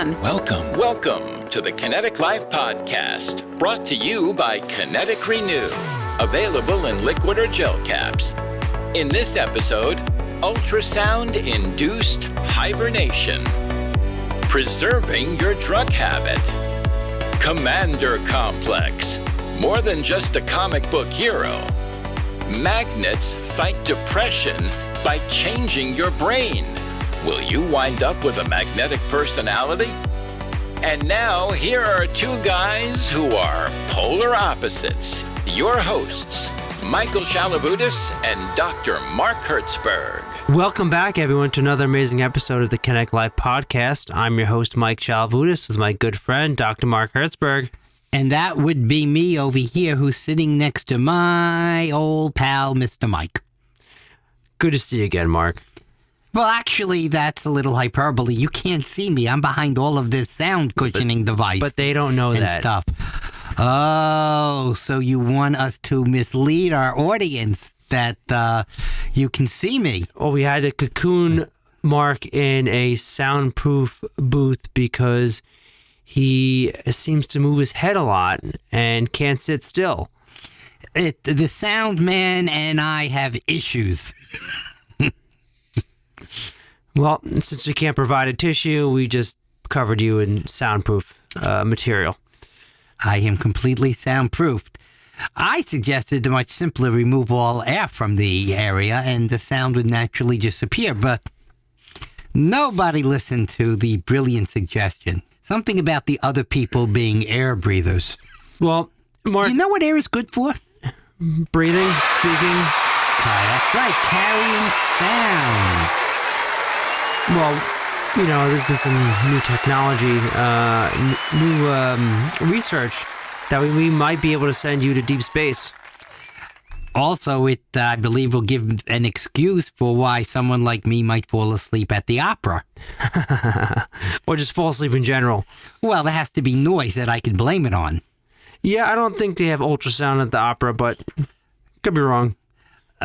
KINETIQ.com. Welcome to the KINETIQ Live Podcast, brought to you by KINETIQ Renew, available in liquid or gel caps. In this episode, Ultrasound Induced Hibernation, preserving your drug habit, Commander Complex, more than just a comic book hero. Magnets fight depression by changing your brain. Will you wind up with a magnetic personality? And now, here are two guys who are polar opposites. Your hosts, Michael Shalavutis and Dr. Mark Hertzberg. Welcome back, everyone, to another amazing episode of the KINETIQ Live Podcast. I'm your host, Mike Shalavutis, with my good friend, Dr. Mark Hertzberg. And that would be me over here, who's sitting next to my old pal, Mr. Mike. Good to see you again, Mark. Well, actually, that's a little hyperbole. You can't see me. I'm behind all of this sound cushioning device. But they don't know and that. Stuff. Oh, so you want us to mislead our audience that you can see me? Well, we had to cocoon Mark in a soundproof booth because he seems to move his head a lot and can't sit still. The sound man and I have issues. Well, since we can't provide a tissue, we just covered you in soundproof material. I am completely soundproofed. I suggested to much simpler remove all air from the area and the sound would naturally disappear, but nobody listened to the brilliant suggestion. Something about the other people being air breathers. Well, Mark... You know what air is good for? Breathing, speaking. That's right, carrying sound. Well, you know, there's been some new technology, new research that we might be able to send you to deep space. Also, it, I believe, will give an excuse for why someone like me might fall asleep at the opera. Or just fall asleep in general. Well, there has to be noise that I can blame it on. Yeah, I don't think they have ultrasound at the opera, but could be wrong.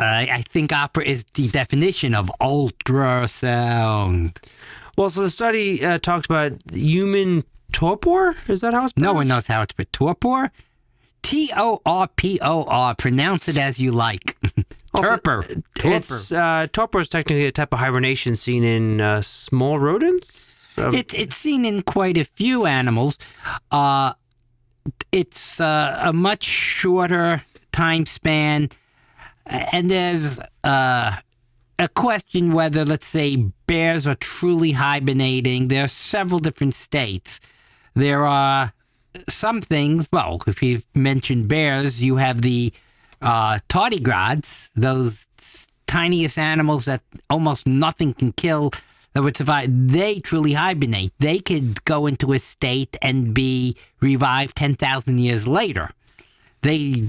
I think opera is the definition of ultrasound. Well, so the study talked about human torpor? Is that how it's pronounced? No one knows how it's pronounced. Torpor? T-O-R-P-O-R. Pronounce it as you like. Torpor. Torpor is technically a type of hibernation seen in small rodents? It's seen in quite a few animals. It's a much shorter time span. And there's a question whether, let's say, bears are truly hibernating. There are several different states. There are some things, well, if you mentioned bears, you have the tardigrades, those tiniest animals that almost nothing can kill that would survive. They truly hibernate. They could go into a state and be revived 10,000 years later. They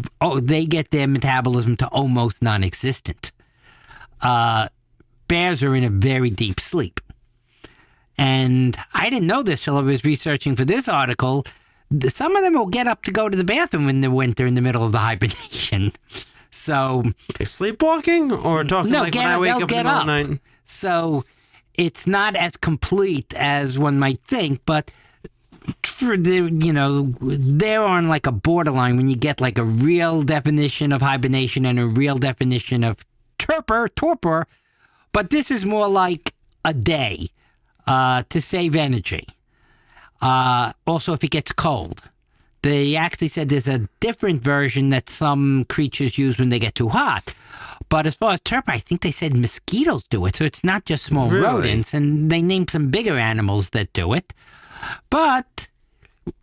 get their metabolism to almost non-existent. Bears are in a very deep sleep. And I didn't know this till I was researching for this article. Some of them will get up to go to the bathroom in the winter in the middle of the hibernation. So... Like sleepwalking? Or talking when I wake up in the middle of the night? So it's not as complete as one might think, but... For the, they're on like a borderline when you get like a real definition of hibernation and a real definition of torpor, but this is more like a day to save energy. Also, if it gets cold. They actually said there's a different version that some creatures use when they get too hot. But as far as torpor, I think they said mosquitoes do it, so it's not just small rodents, and they named some bigger animals that do it. But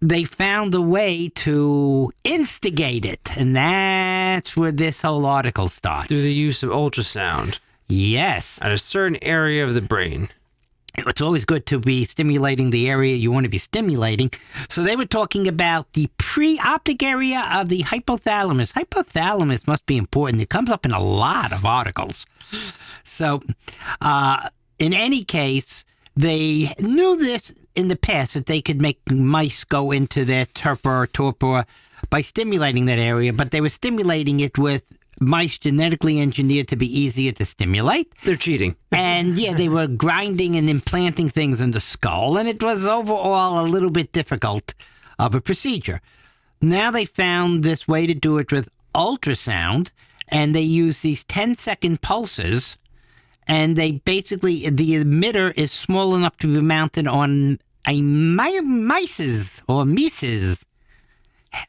they found a way to instigate it, and that's where this whole article starts. Through the use of ultrasound. Yes. At a certain area of the brain. It's always good to be stimulating the area you want to be stimulating. So they were talking about the pre-optic area of the hypothalamus. Hypothalamus must be important. It comes up in a lot of articles. So in any case, they knew this in the past, that they could make mice go into their torpor by stimulating that area, but they were stimulating it with mice genetically engineered to be easier to stimulate. They're cheating. And yeah, they were grinding and implanting things in the skull, and it was overall a little bit difficult of a procedure. Now they found this way to do it with ultrasound, and they use these 10-second pulses, and they basically, the emitter is small enough to be mounted on a mice's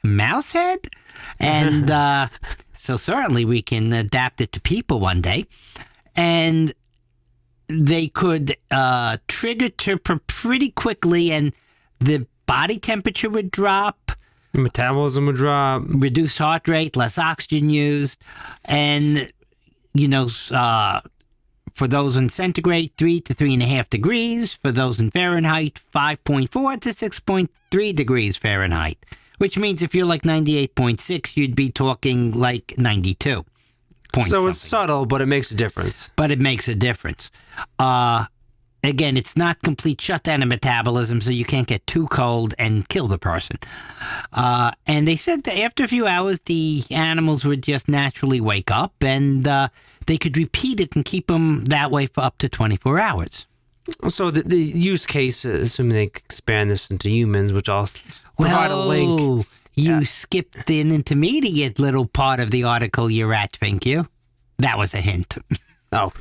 mouse head. And so certainly we can adapt it to people one day. And they could trigger to pretty quickly, and the body temperature would drop. Metabolism would drop. Reduced heart rate, less oxygen used. And, you know, for those in centigrade, 3 to 3.5 degrees. For those in Fahrenheit, 5.4 to 6.3 degrees Fahrenheit. Which means if you're like 98.6, you'd be talking like 92. So it's subtle, but it makes a difference. But it makes a difference. Again, it's not complete shutdown of metabolism, so you can't get too cold and kill the person. And they said that after a few hours, the animals would just naturally wake up, and they could repeat it and keep them that way for up to 24 hours. So the use case, assuming they expand this into humans, which I'll provide a link. You skipped an intermediate little part of the article, you rat, think you? That was a hint. Oh.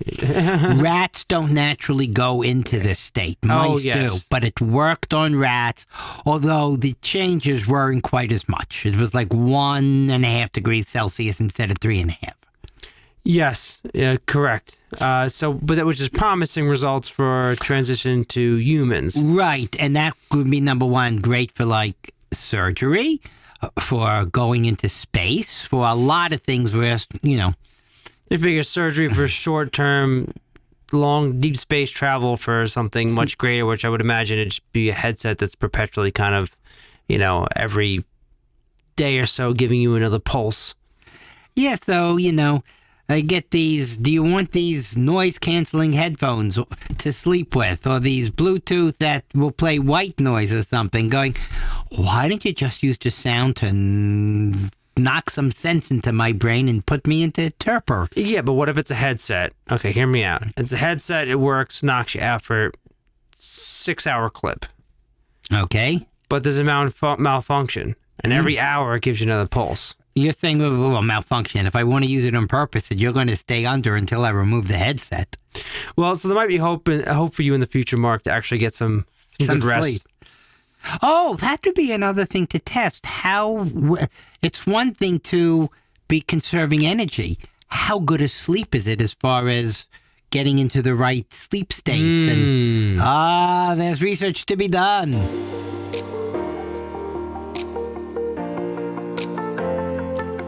Rats don't naturally go into this state. Mice do. But it worked on rats, although the changes weren't quite as much. It was like 1.5 degrees Celsius instead of 3.5. Yes, correct. But which is promising results for transition to humans. Right, and that would be number one, great for like surgery, for going into space, for a lot of things where, you know. You figure surgery for short-term, long, deep space travel for something much greater, which I would imagine it'd just be a headset that's perpetually kind of, you know, every day or so giving you another pulse. Yeah, so, you know, I get these, do you want these noise-canceling headphones to sleep with, or these Bluetooth that will play white noise or something, going, why don't you just use the sound to knock some sense into my brain and put me into torpor? Yeah, but what if it's a headset? Okay, hear me out. It's a headset, it works, knocks you out for 6-hour clip. Okay. But there's a malfunction, and every hour it gives you another pulse. You're saying, well, malfunction. If I want to use it on purpose, you're going to stay under until I remove the headset. Well, so there might be hope for you in the future, Mark, to actually get some good rest. Sleep. Oh, that would be another thing to test. It's one thing to be conserving energy. How good a sleep is it as far as getting into the right sleep states? And there's research to be done.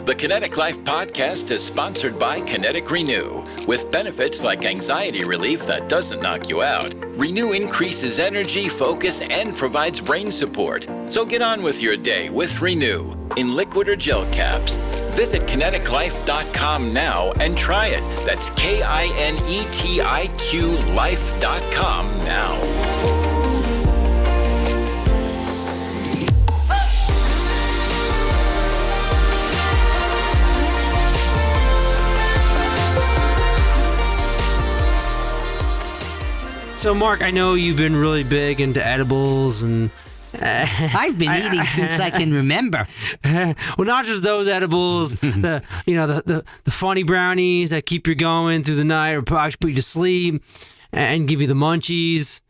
The KINETIQ Life podcast is sponsored by KINETIQ Renew. With benefits like anxiety relief that doesn't knock you out, Renew increases energy, focus, and provides brain support. So get on with your day with Renew in liquid or gel caps. Visit KINETIQLife.com now and try it. That's KINETIQ Life.com now. So, Mark, I know you've been really big into edibles, and I've been eating since I can remember. Well, not just those edibles, the funny brownies that keep you going through the night or actually put you to sleep and give you the munchies,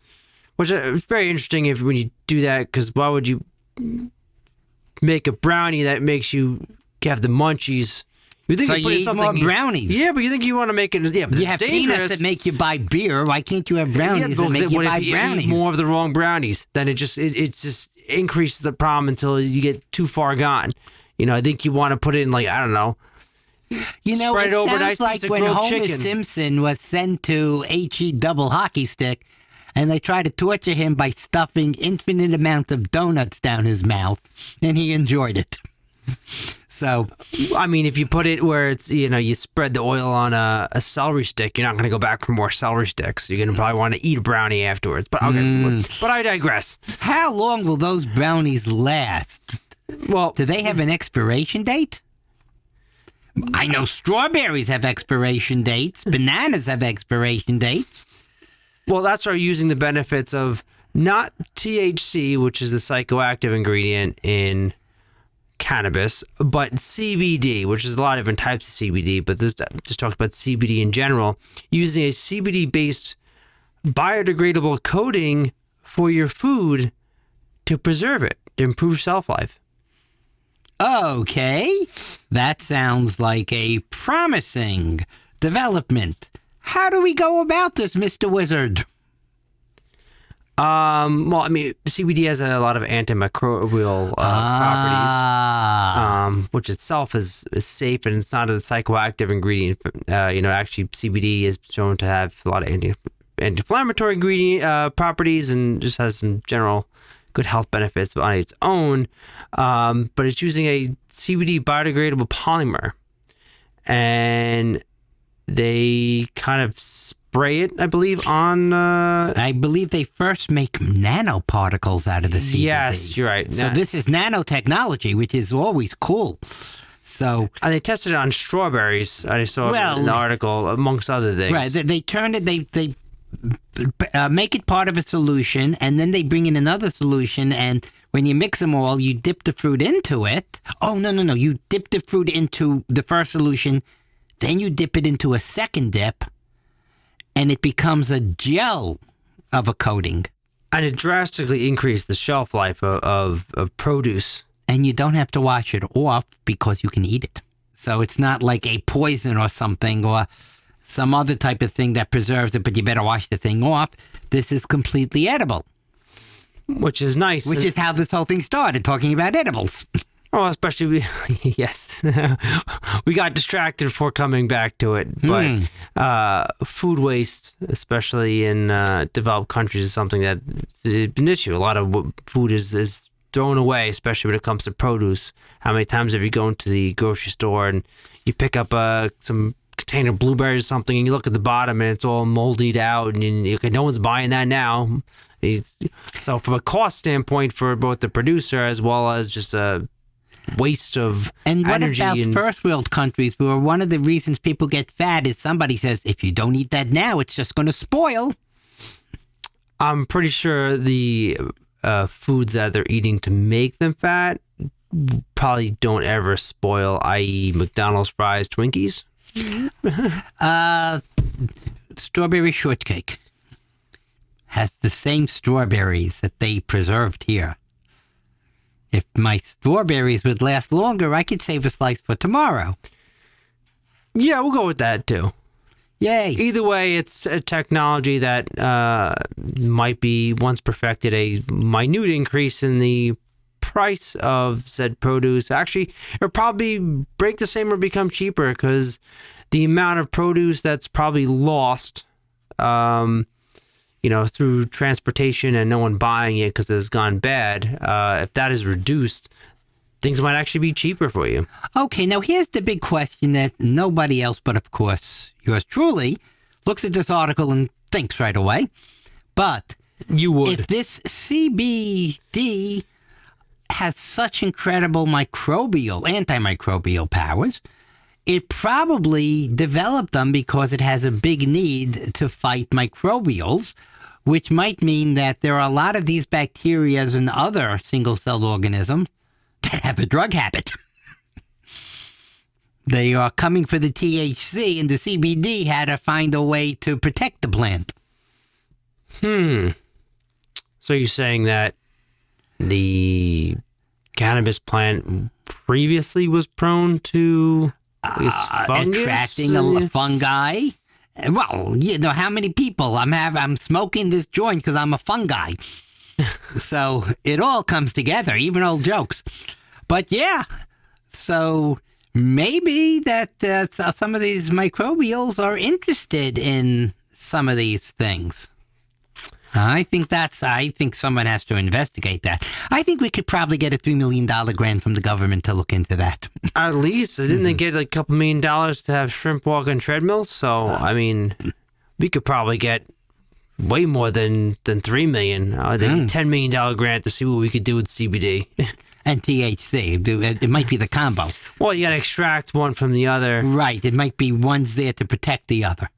which is very interesting when you do that, because why would you make a brownie that makes you have the munchies? You think you eat more brownies. Yeah, but you think you want to make it. Yeah, but you have peanuts that make you buy beer. Why can't you have brownies that make you buy brownies? You eat more of the wrong brownies, then it just increases the problem until you get too far gone. You know, I think you want to put it in, like, I don't know. You know, it sounds like when Homer Simpson was sent to HE double hockey stick, and they tried to torture him by stuffing infinite amount of donuts down his mouth, and he enjoyed it. So, I mean, if you put it where it's, you spread the oil on a celery stick, you're not going to go back for more celery sticks. You're going to probably want to eat a brownie afterwards. But okay, but I digress. How long will those brownies last? Well, do they have an expiration date? I know strawberries have expiration dates. Bananas have expiration dates. Well, that's why using the benefits of not THC, which is the psychoactive ingredient in cannabis, but CBD, which is a lot of different types of CBD, but this just talks about CBD in general, using a CBD-based biodegradable coating for your food to preserve it, to improve shelf life. Okay, that sounds like a promising development. How do we go about this, Mr. Wizard? Well, I mean, CBD has a lot of antimicrobial properties, which itself is safe, and it's not a psychoactive ingredient. Actually, CBD is shown to have a lot of anti-inflammatory ingredient properties, and just has some general good health benefits on its own. But it's using a CBD biodegradable polymer, and they kind of spray it, I believe, on... I believe they first make nanoparticles out of the CBD. Yes, you're right. So this is nanotechnology, which is always cool. So... And they tested it on strawberries. I saw in the article, amongst other things. Right. They turn it... They make it part of a solution, and then they bring in another solution, and when you mix them all, you dip the fruit into it. Oh, no. You dip the fruit into the first solution, then you dip it into a second dip, and it becomes a gel of a coating. And it drastically increased the shelf life of produce. And you don't have to wash it off because you can eat it. So it's not like a poison or something, or some other type of thing that preserves it, but you better wash the thing off. This is completely edible. Which is nice. Which is how this whole thing started, talking about edibles. Oh, especially, yes. We got distracted before coming back to it. But food waste, especially in developed countries, is something that's an issue. A lot of food is thrown away, especially when it comes to produce. How many times have you gone to the grocery store and you pick up some container of blueberries or something, and you look at the bottom and it's all moldied out, and no one's buying that now. So from a cost standpoint for both the producer as well as just a waste of energy. And what about first world countries, where one of the reasons people get fat is somebody says, if you don't eat that now, it's just going to spoil? I'm pretty sure the foods that they're eating to make them fat probably don't ever spoil, i.e. McDonald's fries, Twinkies. Strawberry shortcake has the same strawberries that they preserved here. If my strawberries would last longer, I could save a slice for tomorrow. Yeah, we'll go with that too. Yay. Either way, it's a technology that might be, once perfected, a minute increase in the price of said produce. Actually, it'll probably break the same or become cheaper, because the amount of produce that's probably lost through transportation and no one buying it because it's gone bad, if that is reduced, things might actually be cheaper for you. Okay, now here's the big question that nobody else but, of course, yours truly looks at this article and thinks right away. But you would. If this CBD has such incredible antimicrobial powers, it probably developed them because it has a big need to fight microbials, which might mean that there are a lot of these bacteria and other single-celled organisms that have a drug habit. They are coming for the THC, and the CBD had to find a way to protect the plant. So you're saying that the cannabis plant previously was prone to fungus? Attracting a fungi? Well, how many people? I'm smoking this joint because I'm a fungi. So it all comes together, even old jokes. But yeah, so maybe that some of these microbials are interested in some of these things. I think someone has to investigate that. I think we could probably get a $3 million grant from the government to look into that. At least. Didn't they get like a couple $1 million to have shrimp walk on treadmills? So, we could probably get way more than $3 million. $10 million grant to see what we could do with CBD. and THC. It might be the combo. Well, you got to extract one from the other. Right. It might be one's there to protect the other.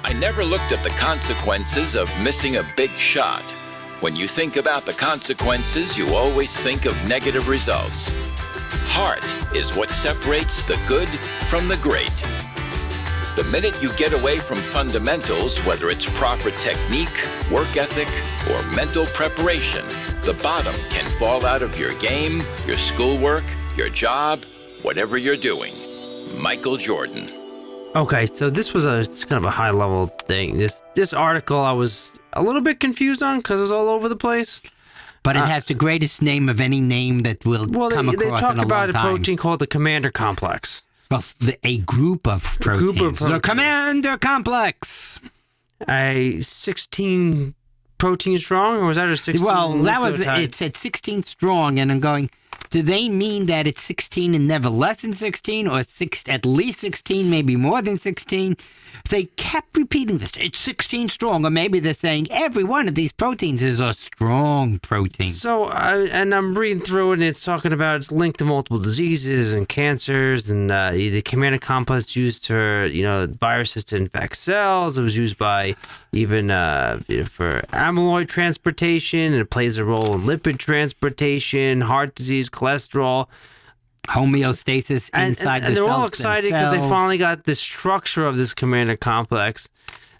I never looked at the consequences of missing a big shot. When you think about the consequences, you always think of negative results. Heart is what separates the good from the great. The minute you get away from fundamentals, whether it's proper technique, work ethic, or mental preparation, the bottom can fall out of your game, your schoolwork, your job, whatever you're doing. Michael Jordan. Okay, so this was it's kind of a high-level thing. This article I was a little bit confused on because it was all over the place. But it has the greatest name of any name that will come across in a long time. They talked about a protein called the Commander Complex. Well, a group of proteins. The Commander Complex. 16 protein strong, or was that a 16? Well, it said 16 strong, and I'm going, do they mean that it's 16 and never less than 16, or at least 16, maybe more than 16? They kept repeating this. It's 16 strong, or maybe they're saying every one of these proteins is a strong protein. So, and I'm reading through it, and it's talking about it's linked to multiple diseases and cancers, and the Commander complex used for viruses to infect cells. It was used by even for amyloid transportation, and it plays a role in lipid transportation, heart disease, cholesterol. Homeostasis inside the cells. And they're all excited because they finally got the structure of this Commander complex.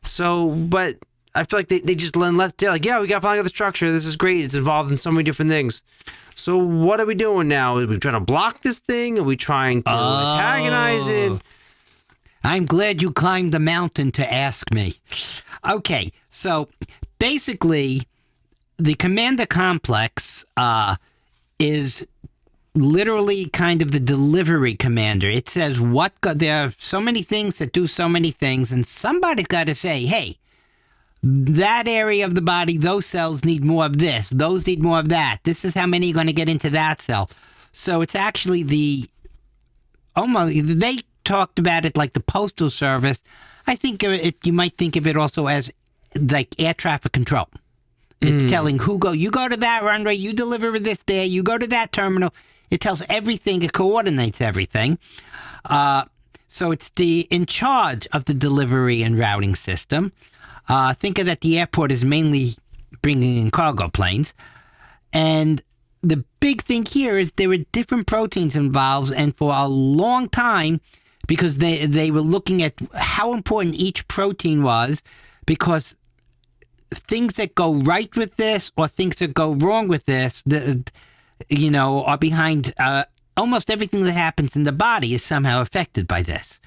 So, but I feel like they just left. They're like, yeah, we finally got the structure. This is great. It's involved in so many different things. So what are we doing now? Are we trying to block this thing? Are we trying to antagonize it? I'm glad you climbed the mountain to ask me. Okay, so basically, the Commander complex is literally kind of the delivery commander. It says there are so many things that do so many things, and somebody's got to say, hey, that area of the body, those cells need more of this, those need more of that. This is how many are going to get into that cell. So it's actually they talked about it like the Postal Service. I think you might think of it also as like air traffic control. It's telling you go to that runway, you deliver this there, you go to that terminal. It tells everything, it coordinates everything. So it's in charge of the delivery and routing system. Think of that the airport is mainly bringing in cargo planes. And the big thing here is there were different proteins involved, and for a long time, because they were looking at how important each protein was, because things that go right with this or things that go wrong with this, are behind almost everything that happens in the body is somehow affected by this.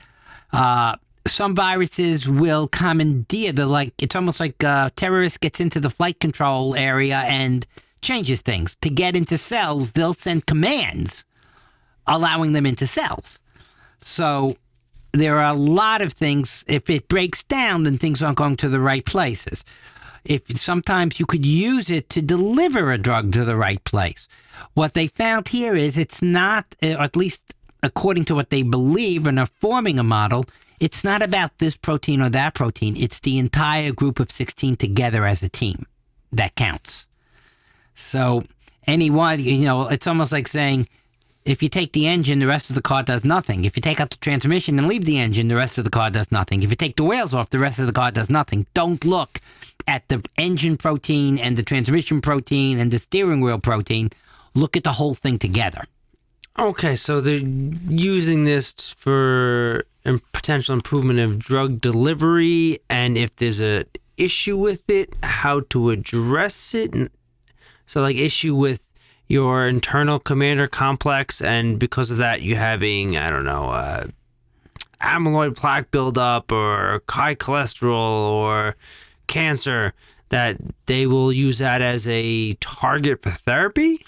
Some viruses will commandeer it's almost like a terrorist gets into the flight control area and changes things. To get into cells, they'll send commands allowing them into cells. So there are a lot of things. If it breaks down, then things aren't going to the right places. Sometimes you could use it to deliver a drug to the right place. What they found here is it's not, or at least according to what they believe and are forming a model, it's not about this protein or that protein. It's the entire group of 16 together as a team that counts. So anyone, it's almost like saying, if you take the engine, the rest of the car does nothing. If you take out the transmission and leave the engine, the rest of the car does nothing. If you take the wheels off, the rest of the car does nothing. Don't look at the engine protein and the transmission protein and the steering wheel protein. Look at the whole thing together. Okay, so they're using this for potential improvement of drug delivery, and if there's an issue with it, how to address it. So issue with your internal Commander complex, and because of that, you having, amyloid plaque buildup or high cholesterol or cancer, that they will use that as a target for therapy?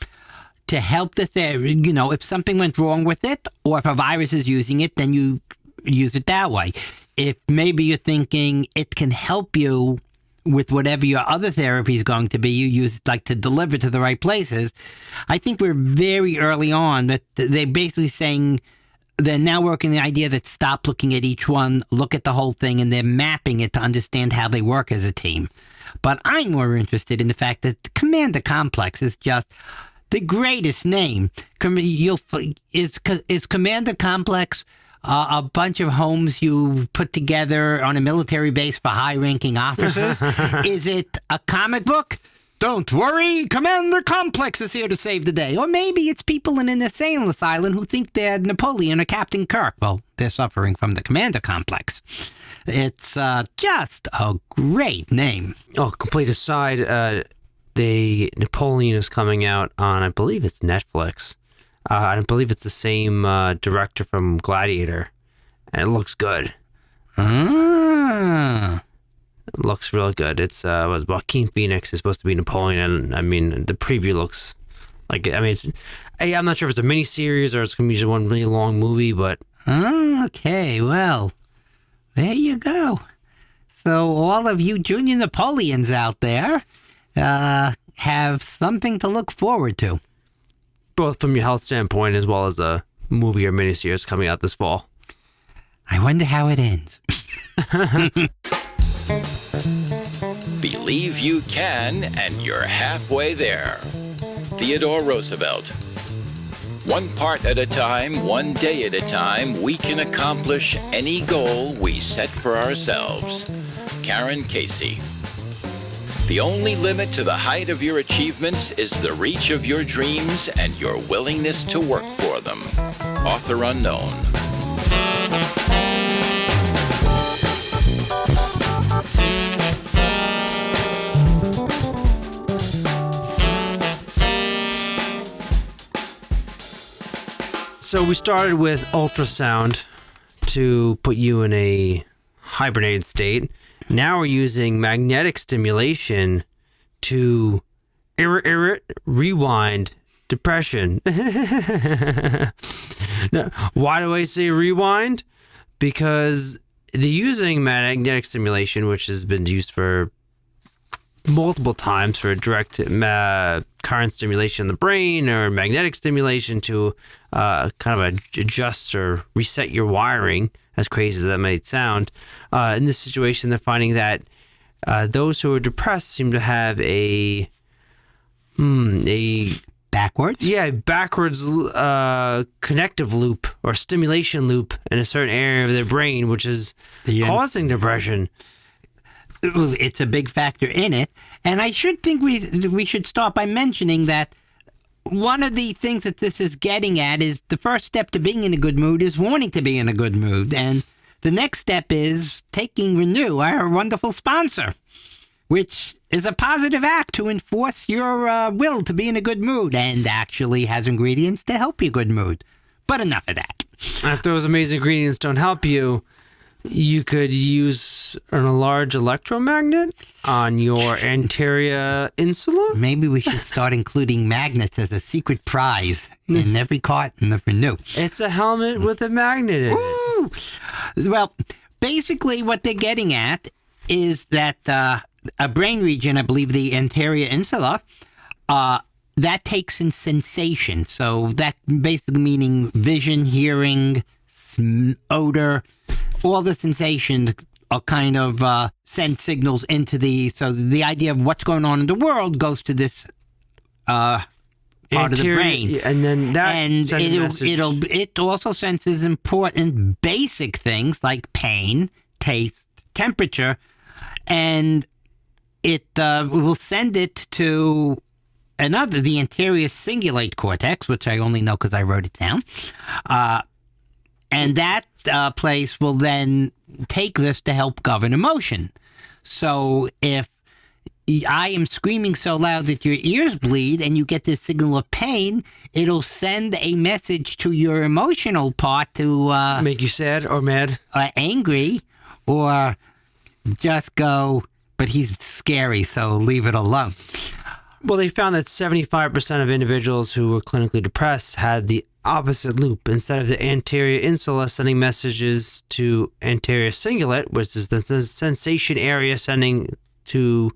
To help the therapy, if something went wrong with it, or if a virus is using it, then you use it that way. If maybe you're thinking it can help you with whatever your other therapy is going to be, you use it to deliver to the right places. I think we're very early on, but they're basically saying they're now working the idea that stop looking at each one, look at the whole thing, and they're mapping it to understand how they work as a team. But I'm more interested in the fact that the Commander Complex is just the greatest name. Is Commander Complex a bunch of homes you put together on a military base for high-ranking officers? Is it a comic book? Don't worry, Commander Complex is here to save the day. Or maybe it's people in an insane asylum who think they're Napoleon or Captain Kirk. Well, they're suffering from the Commander Complex. It's just a great name. Oh, complete aside, the Napoleon is coming out on, I believe it's Netflix. I believe it's the same director from Gladiator, and it looks good. Ah. It looks real good. It's was Joaquin Phoenix is supposed to be Napoleon. I mean, the preview looks like. I mean, I'm not sure if it's a miniseries or it's gonna be just one really long movie, but okay, well, there you go. So all of you junior Napoleons out there have something to look forward to, both from your health standpoint as well as a movie or miniseries coming out this fall. I wonder how it ends. Believe you can, and you're halfway there. Theodore Roosevelt. One part at a time, one day at a time, we can accomplish any goal we set for ourselves. Karen Casey. The only limit to the height of your achievements is the reach of your dreams and your willingness to work for them. Author unknown. So we started with ultrasound to put you in a hibernated state. Now we're using magnetic stimulation to rewind depression. Now, why do I say rewind? Because they're using magnetic stimulation, which has been used for multiple times for direct current stimulation in the brain or magnetic stimulation to kind of adjust or reset your wiring, as crazy as that might sound. In this situation, they're finding that those who are depressed seem to have a backwards? Yeah, backwards connective loop or stimulation loop in a certain area of their brain, which is causing depression. It's a big factor in it. And I should think we should start by mentioning that one of the things that this is getting at is the first step to being in a good mood is wanting to be in a good mood. And the next step is taking Renew, our wonderful sponsor, which is a positive act to enforce your will to be in a good mood and actually has ingredients to help your good mood. But enough of that. If those amazing ingredients don't help you, you could use a large electromagnet on your anterior insula. Maybe we should start including magnets as a secret prize in every carton of Renew. It's a helmet with a magnet in it. Well, basically what they're getting at is that a brain region, I believe the anterior insula, that takes in sensation. So that basically meaning vision, hearing, odor, all the sensations are kind of send signals into so the idea of what's going on in the world goes to this part of the brain, and then that it also senses important basic things like pain, taste, temperature, and it will send it to the anterior cingulate cortex, which I only know because I wrote it down, and that place will then take this to help govern emotion. So if I am screaming so loud that your ears bleed and you get this signal of pain, it'll send a message to your emotional part to make you sad or mad, angry, or just go, but he's scary, so leave it alone. Well, they found that 75% of individuals who were clinically depressed had the opposite loop. Instead of the anterior insula sending messages to anterior cingulate, which is the sensation area sending to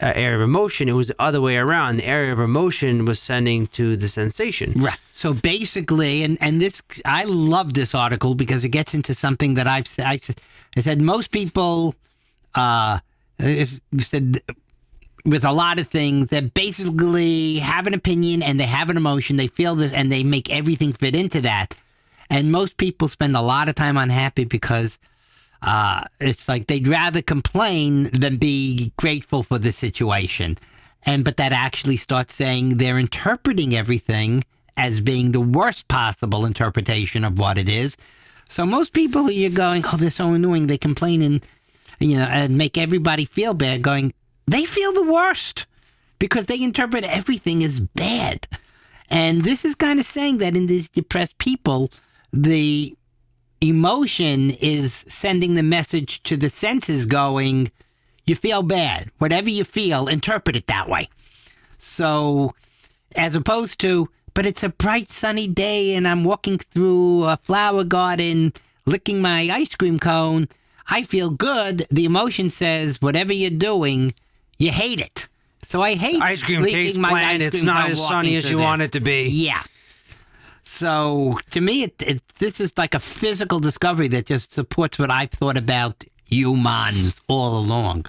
area of emotion. It was the other way around. The area of emotion was sending to the sensation. Right. So basically, and this, I love this article because it gets into something that I said most people said with a lot of things that basically have an opinion and they have an emotion, they feel this, and they make everything fit into that. And most people spend a lot of time unhappy because it's like they'd rather complain than be grateful for the situation. But that actually starts saying they're interpreting everything as being the worst possible interpretation of what it is. So most people you're going, oh, they're so annoying, they complain and make everybody feel bad, going, they feel the worst because they interpret everything as bad. And this is kind of saying that in these depressed people, the emotion is sending the message to the senses going, you feel bad. Whatever you feel, interpret it that way. So as opposed to, but it's a bright sunny day and I'm walking through a flower garden, licking my ice cream cone, I feel good. The emotion says, whatever you're doing, you hate it. So I hate ice cream tastes bland. It's not as sunny as you want it to be. Yeah. So to me, this is like a physical discovery that just supports what I've thought about humans all along.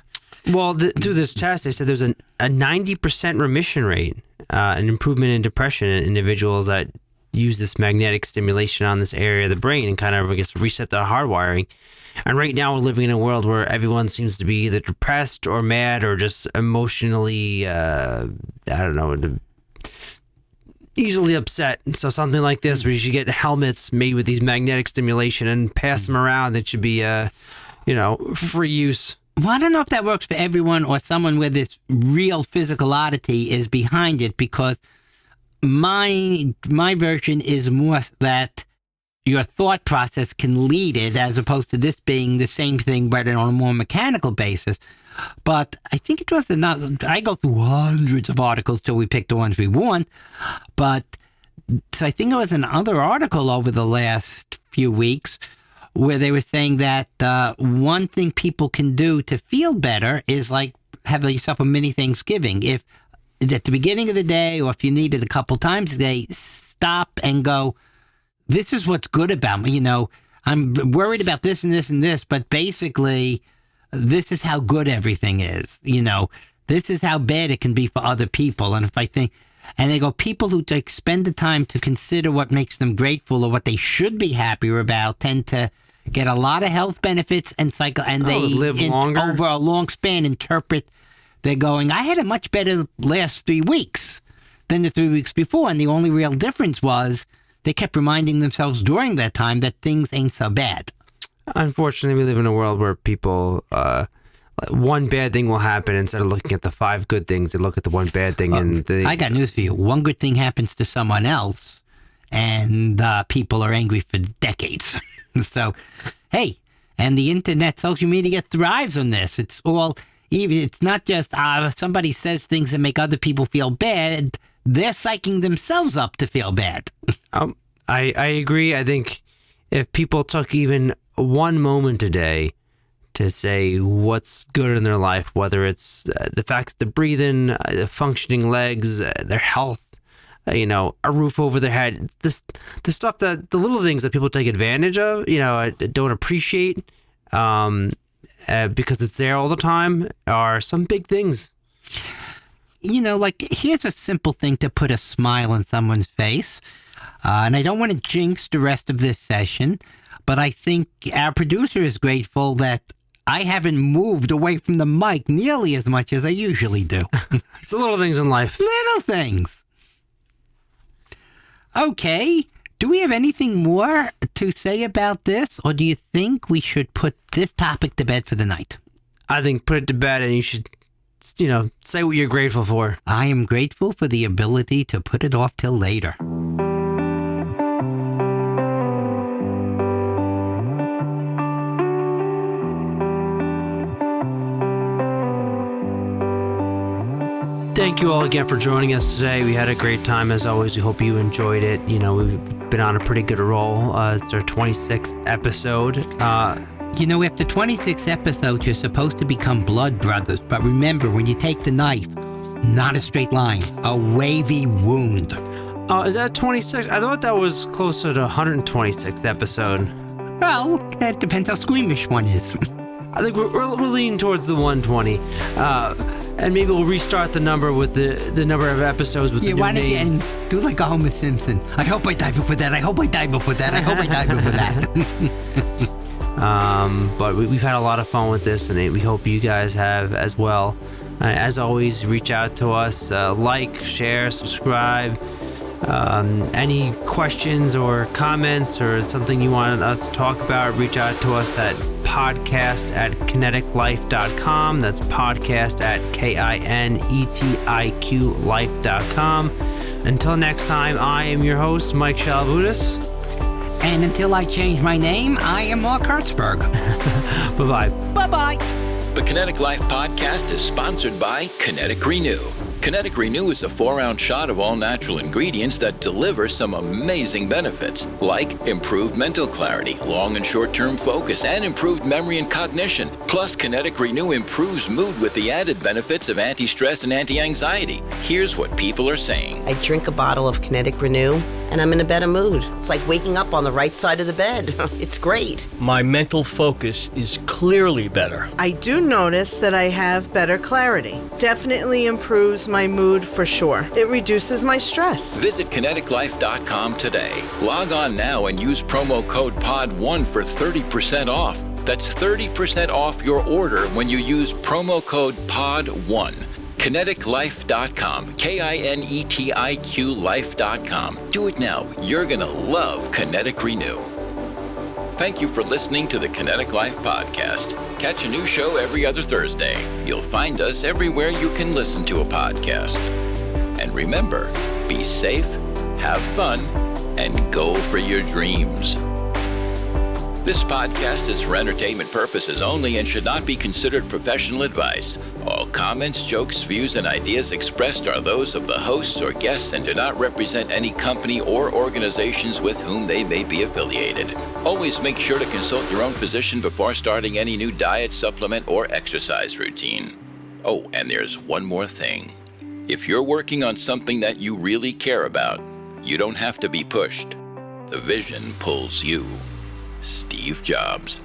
Well, through this test, they said there's a 90% remission rate, an improvement in depression in individuals that use this magnetic stimulation on this area of the brain and kind of, I guess, reset the hardwiring. And right now we're living in a world where everyone seems to be either depressed or mad or just emotionally, easily upset. So something like this, where you should get helmets made with these magnetic stimulation and pass them around, that should be, free use. Well, I don't know if that works for everyone or someone where this real physical oddity is behind it, because my version is more that your thought process can lead it, as opposed to this being the same thing but on a more mechanical basis. But I think it was I go through hundreds of articles till we pick the ones we want. But so I think it was another article over the last few weeks where they were saying that one thing people can do to feel better is like have yourself a mini Thanksgiving. If at the beginning of the day, or if you need it a couple times a day, stop and go, this is what's good about me. I'm worried about this and this and this, but basically this is how good everything is. This is how bad it can be for other people. And if I think, and they go, people who spend the time to consider what makes them grateful or what they should be happier about tend to get a lot of health benefits and they live longer over a long span. Interpret, they're going, I had a much better last 3 weeks than the 3 weeks before, and the only real difference was they kept reminding themselves during that time that things ain't so bad. Unfortunately, we live in a world where people, one bad thing will happen. Instead of looking at the 5 good things, they look at the one bad thing. I got news for you. One good thing happens to someone else, and people are angry for decades. So, hey, and the internet, social media thrives on this. It's all, it's not just somebody says things that make other people feel bad. They're psyching themselves up to feel bad. I agree. I think if people took even one moment a day to say what's good in their life, whether it's the fact that they're breathing, the functioning legs, their health, a roof over their head, the stuff that, the little things that people take advantage of, don't appreciate because it's there all the time, are some big things. Here's a simple thing to put a smile on someone's face. And I don't want to jinx the rest of this session, but I think our producer is grateful that I haven't moved away from the mic nearly as much as I usually do. It's the little things in life. Little things. Okay. Do we have anything more to say about this, or do you think we should put this topic to bed for the night? I think put it to bed, and you should, say what you're grateful for. I am grateful for the ability to put it off till later. Thank you all again for joining us today. We had a great time as always. We hope you enjoyed it. We've been on a pretty good roll. It's our 26th episode. You know, after 26 episodes, you're supposed to become blood brothers. But remember, when you take the knife, not a straight line, a wavy wound. Is that 26? I thought that was closer to 126th episode. Well, it depends how squeamish one is. I think we're leaning towards the 120. And maybe we'll restart the number with the number of episodes with the new why don't you name. and do like a Homer Simpson? I hope I die before that. I hope I die before that. I hope I die before that. But we've had a lot of fun with this, and we hope you guys have as well. As always, reach out to us, like, share, subscribe. Any questions or comments or something you want us to talk about, reach out to us at podcast@kineticlife.com. That's podcast@KINETIQ life.com. Until next time, I am your host, Mike Shalabudis. And until I change my name, I am Mark Hertzberg. Bye-bye. Bye-bye. The Kinetic Life podcast is sponsored by KINETIQ Renew. KINETIQ Renew is a 4-ounce shot of all natural ingredients that deliver some amazing benefits, like improved mental clarity, long and short-term focus, and improved memory and cognition. Plus, KINETIQ Renew improves mood with the added benefits of anti-stress and anti-anxiety. Here's what people are saying. I drink a bottle of KINETIQ Renew, and I'm in a better mood. It's like waking up on the right side of the bed. It's great. My mental focus is clearly better. I do notice that I have better clarity. Definitely improves my mood for sure. It reduces my stress. Visit kineticlife.com today. Log on now and use promo code POD1 for 30% off. That's 30% off your order when you use promo code POD1. KINETIQLife.com, KINETIQ Life.com. Do it now. You're going to love KINETIQ Renew. Thank you for listening to the Kinetic Life podcast. Catch a new show every other Thursday. You'll find us everywhere you can listen to a podcast. And remember, be safe, have fun, and go for your dreams. This podcast is for entertainment purposes only and should not be considered professional advice. All comments, jokes, views, and ideas expressed are those of the hosts or guests and do not represent any company or organizations with whom they may be affiliated. Always make sure to consult your own physician before starting any new diet, supplement, or exercise routine. Oh, and there's one more thing. If you're working on something that you really care about, you don't have to be pushed. The vision pulls you. Steve Jobs.